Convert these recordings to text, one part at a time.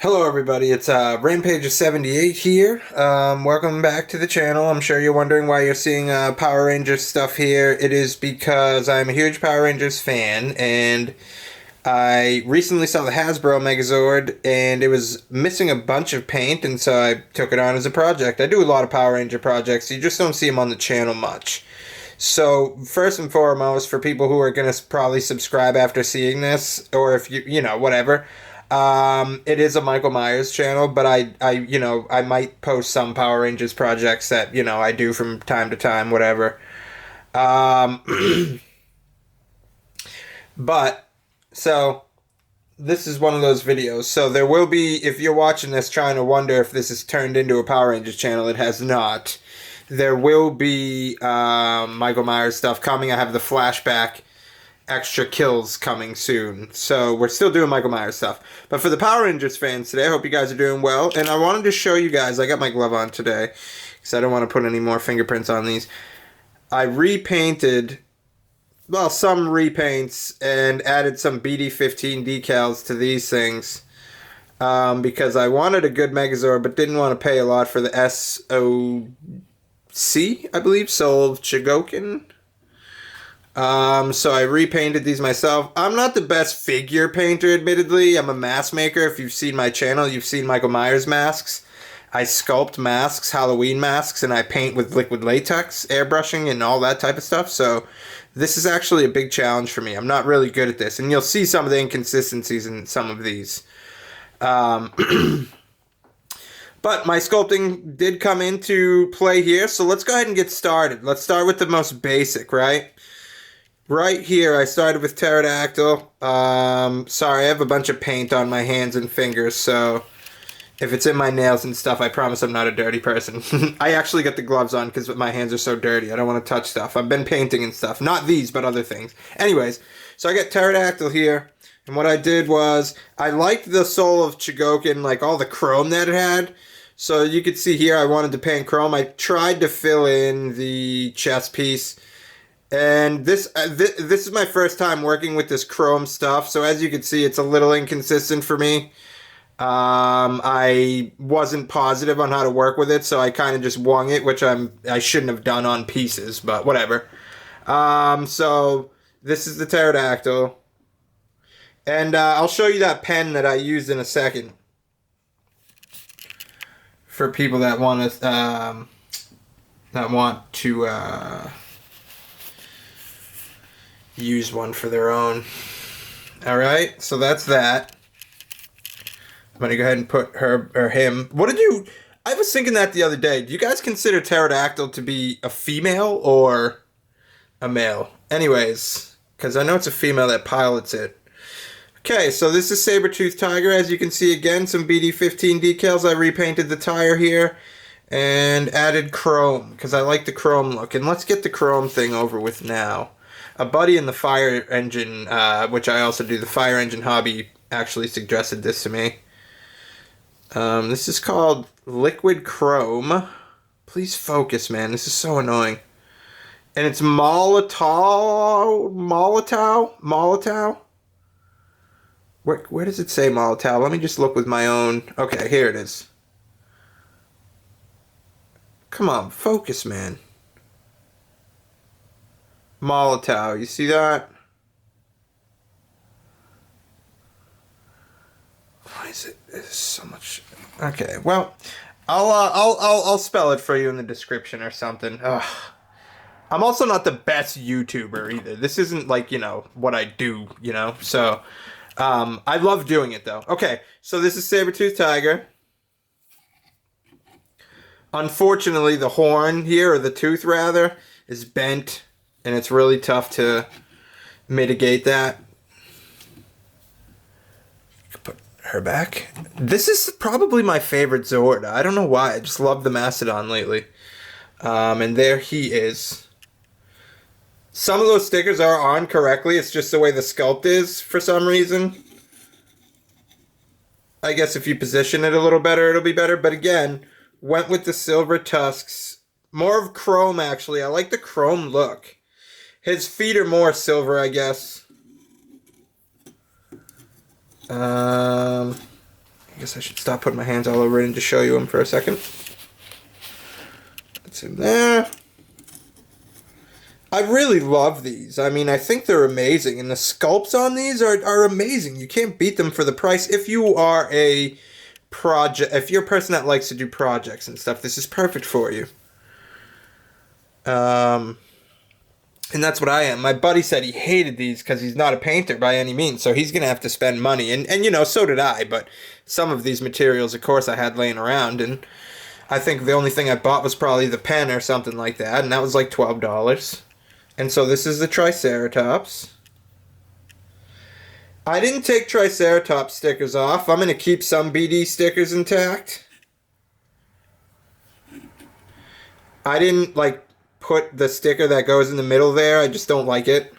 Hello everybody, it's Rampage78 here. Welcome back to the channel. I'm sure you're wondering why you're seeing Power Rangers stuff here. It is because I'm a huge Power Rangers fan, and I recently saw the Hasbro Megazord, and it was missing a bunch of paint, and so I took it on as a project. I do a lot of Power Ranger projects, you just don't see them on the channel much. So, first and foremost, for people who are going to probably subscribe after seeing this, or if you know, whatever, it is a Michael Myers channel, but I might post some Power Rangers projects that, I do from time to time, whatever. Um, but, so, this is one of those videos. So there will be, if you're watching this trying to wonder if this has turned into a Power Rangers channel, it has not. There will be Michael Myers stuff coming. I have the flashback extra kills coming soon. So we're still doing Michael Myers stuff. But for the Power Rangers fans today, I hope you guys are doing well. And I wanted to show you guys, I got my glove on today, because I don't want to put any more fingerprints on these. I repainted, well, some repaints and added some BD15 decals to these things. Because I wanted a good Megazord, but didn't want to pay a lot for the SOC, I believe, Soul of Chigokin. So I repainted these myself. I'm not the best figure painter, admittedly. I'm a mask maker. If you've seen my channel, you've seen Michael Myers masks. I sculpt masks, Halloween masks, and I paint with liquid latex, airbrushing, and all that type of stuff. So this is actually a big challenge for me. I'm not really good at this, and you'll see some of the inconsistencies in some of these. But my sculpting did come into play here, so let's go ahead and get started. Let's start with the most basic, right? Right here, I started with pterodactyl. Sorry, I have a bunch of paint on my hands and fingers, so if it's in my nails and stuff, I promise I'm not a dirty person. I actually got the gloves on because my hands are so dirty. I don't want to touch stuff. I've been painting and stuff. Not these, but other things. Anyways, so I got pterodactyl here, and what I did was, I liked the Soul of Chigokin, like all the chrome that it had. So you could see here, I wanted to paint chrome. I tried to fill in the chest piece. And this is my first time working with this chrome stuff, so as you can see, it's a little inconsistent for me. I wasn't positive on how to work with it, so I kind of just wung it, which I shouldn't have done on pieces, but whatever. So this is the pterodactyl, and I'll show you that pen that I used in a second for people that want to use one for their own. Alright, so that's that. I'm gonna go ahead and put her or him. I was thinking that the other day. Do you guys consider pterodactyl to be a female or a male? Anyways, because I know it's a female that pilots it. Okay, so this is Saber-Tooth Tiger. As you can see, again, some BD15 decals. I repainted the tire here and added chrome because I like the chrome look. And let's get the chrome thing over with now. A buddy in the fire engine, which I also do, the fire engine hobby, actually suggested this to me. This is called Liquid Chrome. Please focus, man. This is so annoying. And it's Molotov? Where does it say Molotov? Let me just look with my own. Okay, here it is. Come on, focus, man. Molotov, you see that? Why is it? There's so much. Okay, well, I'll spell it for you in the description or something. Ugh. I'm also not the best YouTuber either. This isn't like, what I do, So, I love doing it though. Okay, so this is Saber-Tooth Tiger. Unfortunately, the horn here, or the tooth rather, is bent. And it's really tough to mitigate that. Put her back. This is probably my favorite Zord. I don't know why. I just love the Mastodon lately. And there he is. Some of those stickers are on correctly. It's just the way the sculpt is for some reason. I guess if you position it a little better, it'll be better. But again, went with the silver tusks. More of chrome, actually. I like the chrome look. His feet are more silver, I guess. I guess I should stop putting my hands all over it and just show you him for a second. That's him there. I really love these. I mean, I think they're amazing. And the sculpts on these are amazing. You can't beat them for the price. If you are if you're a person that likes to do projects and stuff, this is perfect for you. And that's what I am. My buddy said he hated these because he's not a painter by any means, so he's going to have to spend money. And you know, so did I, but some of these materials, of course, I had laying around, and I think the only thing I bought was probably the pen or something like that, and that was like $12. And so this is the Triceratops. I didn't take Triceratops stickers off. I'm going to keep some BD stickers intact. I didn't, like, put the sticker that goes in the middle there. I just don't like it.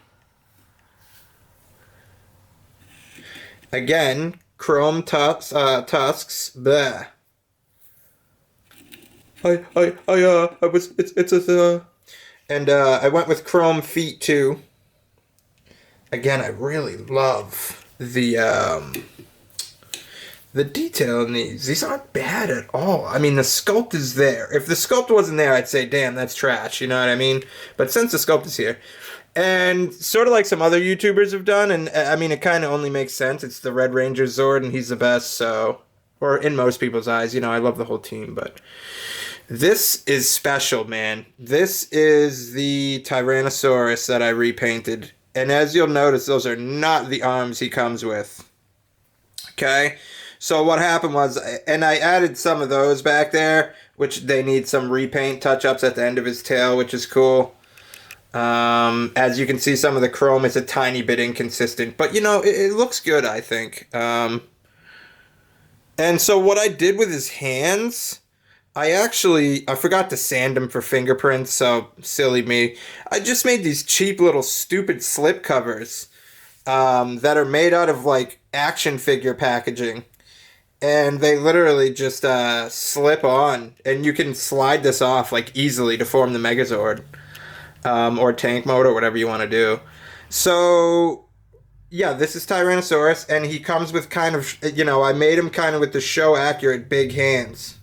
Again, chrome tusks. Bleh. I went with chrome feet too. Again, I really love the detail in these. These aren't bad at all. I mean, the sculpt is there. If the sculpt wasn't there, I'd say, damn, that's trash. You know what I mean? But since the sculpt is here, and sort of like some other YouTubers have done, and I mean, it kind of only makes sense. It's the Red Ranger Zord, and he's the best, so... Or in most people's eyes, you know, I love the whole team, but... This is special, man. This is the Tyrannosaurus that I repainted. And as you'll notice, those are not the arms he comes with. Okay? So what happened was, and I added some of those back there, which they need some repaint touch-ups at the end of his tail, which is cool. As you can see, some of the chrome is a tiny bit inconsistent. But, you know, it looks good, I think. And so what I did with his hands... I forgot to sand them for fingerprints, so silly me. I just made these cheap little stupid slip covers that are made out of, like, action figure packaging. And they literally just slip on, and you can slide this off, like, easily to form the Megazord. Or tank mode, or whatever you want to do. So... yeah, this is Tyrannosaurus, and he comes with kind of, you know, I made him kind of with the show-accurate big hands.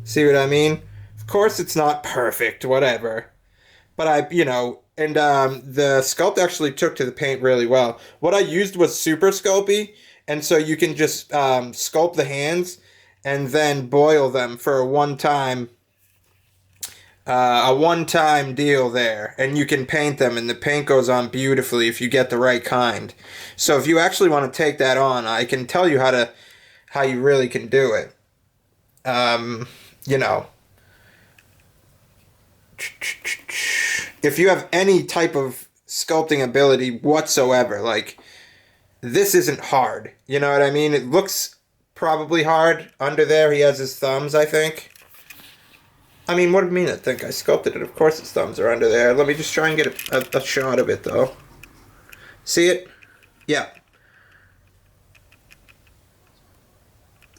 See what I mean? Of course it's not perfect, whatever. But you know, and the sculpt actually took to the paint really well. What I used was super sculpey, and so you can just sculpt the hands and then boil them for a one-time deal there. And you can paint them, and the paint goes on beautifully if you get the right kind. So if you actually want to take that on, I can tell you how you really can do it. You know, if you have any type of sculpting ability whatsoever, like, this isn't hard. You know what I mean? It looks probably hard. Under there, he has his thumbs, I think. I mean, what do you mean I think? I sculpted it. Of course his thumbs are under there. Let me just try and get a shot of it, though. See it? Yeah.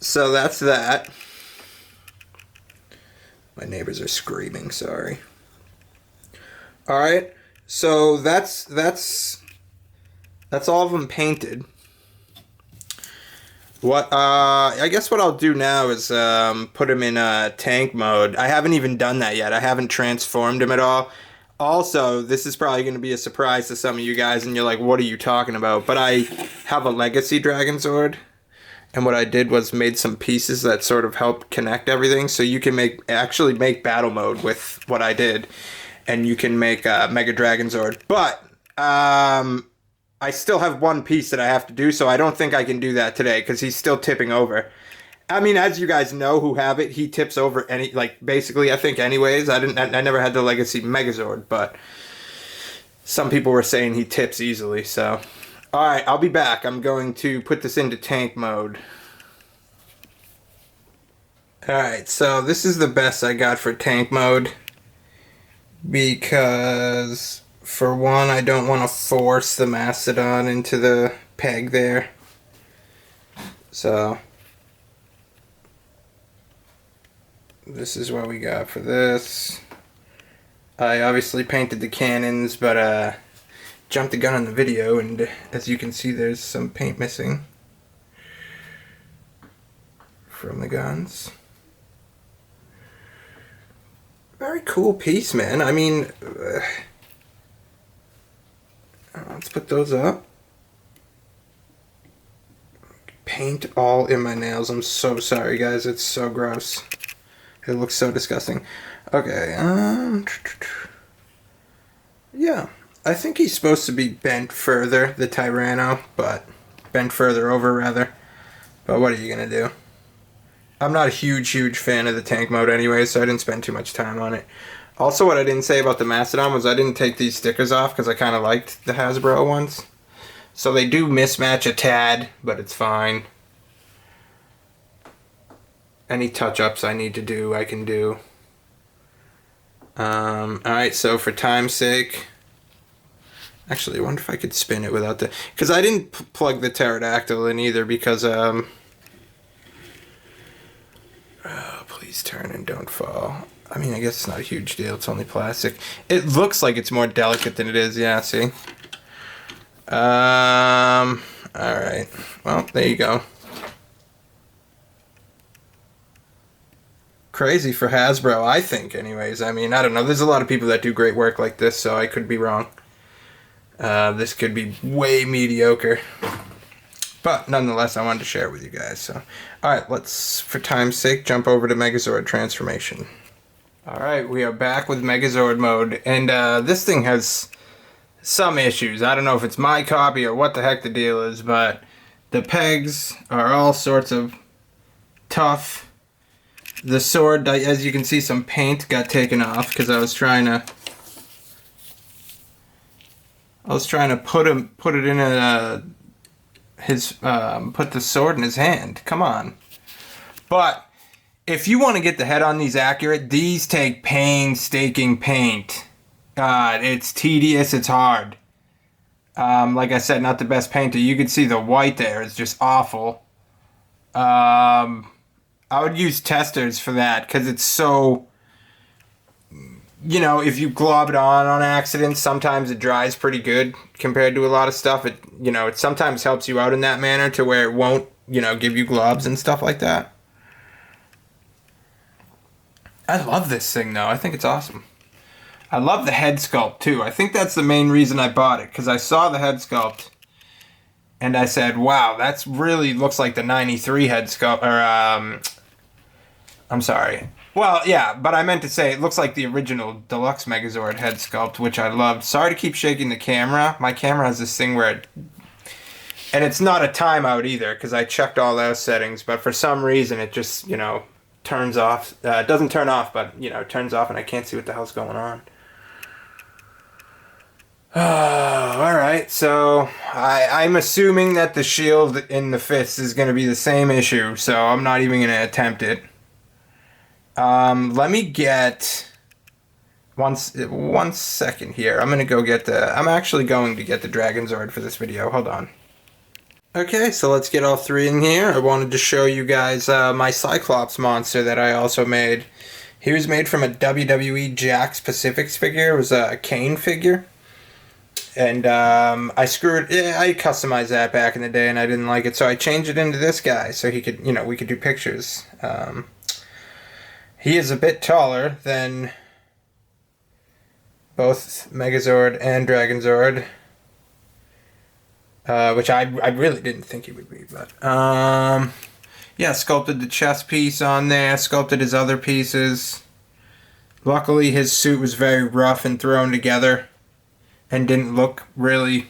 So that's that. My neighbors are screaming, sorry. Alright, so that's all of them painted. I guess what I'll do now is put him in tank mode. I haven't even done that yet. I haven't transformed him at all. Also, this is probably going to be a surprise to some of you guys, and you're like, what are you talking about? But I have a Legacy Megazord. And what I did was made some pieces that sort of help connect everything. So you can actually make battle mode with what I did. And you can make Mega Megazord. But I still have one piece that I have to do. So I don't think I can do that today because he's still tipping over. I mean, as you guys know who have it, he tips over basically, I think anyways. I never had the Legacy Megazord. But some people were saying he tips easily, so... Alright, I'll be back. I'm going to put this into tank mode. Alright, so this is the best I got for tank mode. Because, for one, I don't want to force the Mastodon into the peg there. So, this is what we got for this. I obviously painted the cannons, but, jumped the gun on the video, and as you can see, there's some paint missing. from the guns. Very cool piece, man. I mean, let's put those up. Paint all in my nails. I'm so sorry, guys. It's so gross. It looks so disgusting. Okay, yeah. I think he's supposed to be bent further, the Tyranno, but bent further over, rather. But what are you going to do? I'm not a huge fan of the tank mode anyway, so I didn't spend too much time on it. Also, what I didn't say about the Mastodon was I didn't take these stickers off because I kind of liked the Hasbro ones. So they do mismatch a tad, but it's fine. Any touch-ups I need to do, I can do. Alright, so for time's sake... Actually, I wonder if I could spin it without the... Because I didn't plug the pterodactyl in either because... Oh, please turn and don't fall. I mean, I guess it's not a huge deal. It's only plastic. It looks like it's more delicate than it is. Yeah, see? Alright. Well, there you go. Crazy for Hasbro, I think, anyways. I mean, I don't know. There's a lot of people that do great work like this, so I could be wrong. This could be way mediocre. But, nonetheless, I wanted to share it with you guys. So, alright, let's, for time's sake, jump over to Megazord transformation. Alright, we are back with Megazord mode. And, this thing has some issues. I don't know if it's my copy or what the heck the deal is, but the pegs are all sorts of tough. The sword, as you can see, some paint got taken off because I was trying to put it in put the sword in his hand. Come on. But if you want to get the head on these accurate, these take painstaking paint. God, it's tedious, it's hard. Like I said, not the best painter. You can see the white there is just awful. I would use testers for that because it's so, you know, if you glob it on accident, sometimes it dries pretty good compared to a lot of stuff. It, you know, it sometimes helps you out in that manner to where it won't, you know, give you globs and stuff like that. I love this thing though. I think it's awesome. I love the head sculpt too. I think that's the main reason I bought it because I saw the head sculpt and I said, wow, that's really looks like the 93 head sculpt, or, I'm sorry. Well, yeah, but I meant to say it looks like the original Deluxe Megazord head sculpt, which I loved. Sorry to keep shaking the camera. My camera has this thing where it... And it's not a timeout either, because I checked all those settings, but for some reason it just, you know, turns off. It doesn't turn off, but, you know, it turns off and I can't see what the hell's going on. Alright, so I'm assuming that the shield in the fist is going to be the same issue, so I'm not even going to attempt it. Let me get one second here. I'm actually going to get the Dragonzord for this video. Hold on. Okay, so let's get all three in here. I wanted to show you guys my Cyclops Monster that I also made. He was made from a WWE Jakks Pacifics figure. It was a Kane figure. And I customized that back in the day and I didn't like it, so I changed it into this guy so he could, you know, we could do pictures. He is a bit taller than both Megazord and Dragonzord, which I really didn't think he would be, but yeah, sculpted the chest piece on there, sculpted his other pieces. Luckily his suit was very rough and thrown together and didn't look really...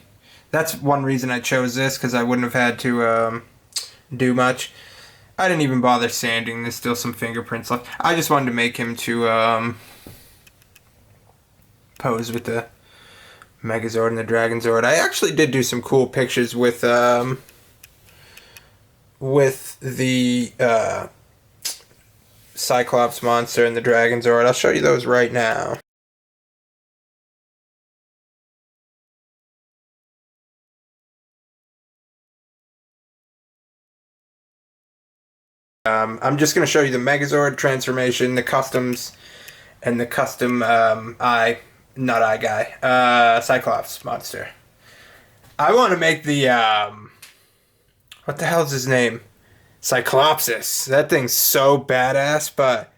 That's one reason I chose this, because I wouldn't have had to do much. I didn't even bother sanding. There's still some fingerprints left. I just wanted to make him to pose with the Megazord and the Dragonzord. I actually did do some cool pictures with the Cyclops Monster and the Dragonzord. I'll show you those right now. I'm just going to show you the Megazord transformation, the customs, and the custom Cyclops Monster. I want to make the, what the hell is his name? Cyclopsis. That thing's so badass, but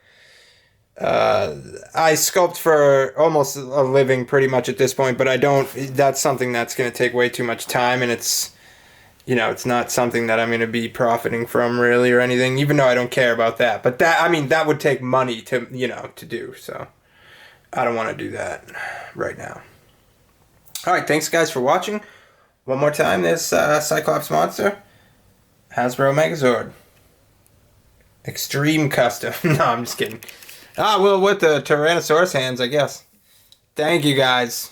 I sculpt for almost a living pretty much at this point, but I don't, that's something that's going to take way too much time, and it's, you know, it's not something that I'm going to be profiting from really or anything, even though I don't care about that. But that, I mean, that would take money to, you know, to do, so I don't want to do that right now. Alright, thanks guys for watching. One more time, this Cyclops Monster, Hasbro Megazord. Extreme custom. No, I'm just kidding. Ah, well, with the Tyrannosaurus hands, I guess. Thank you, guys.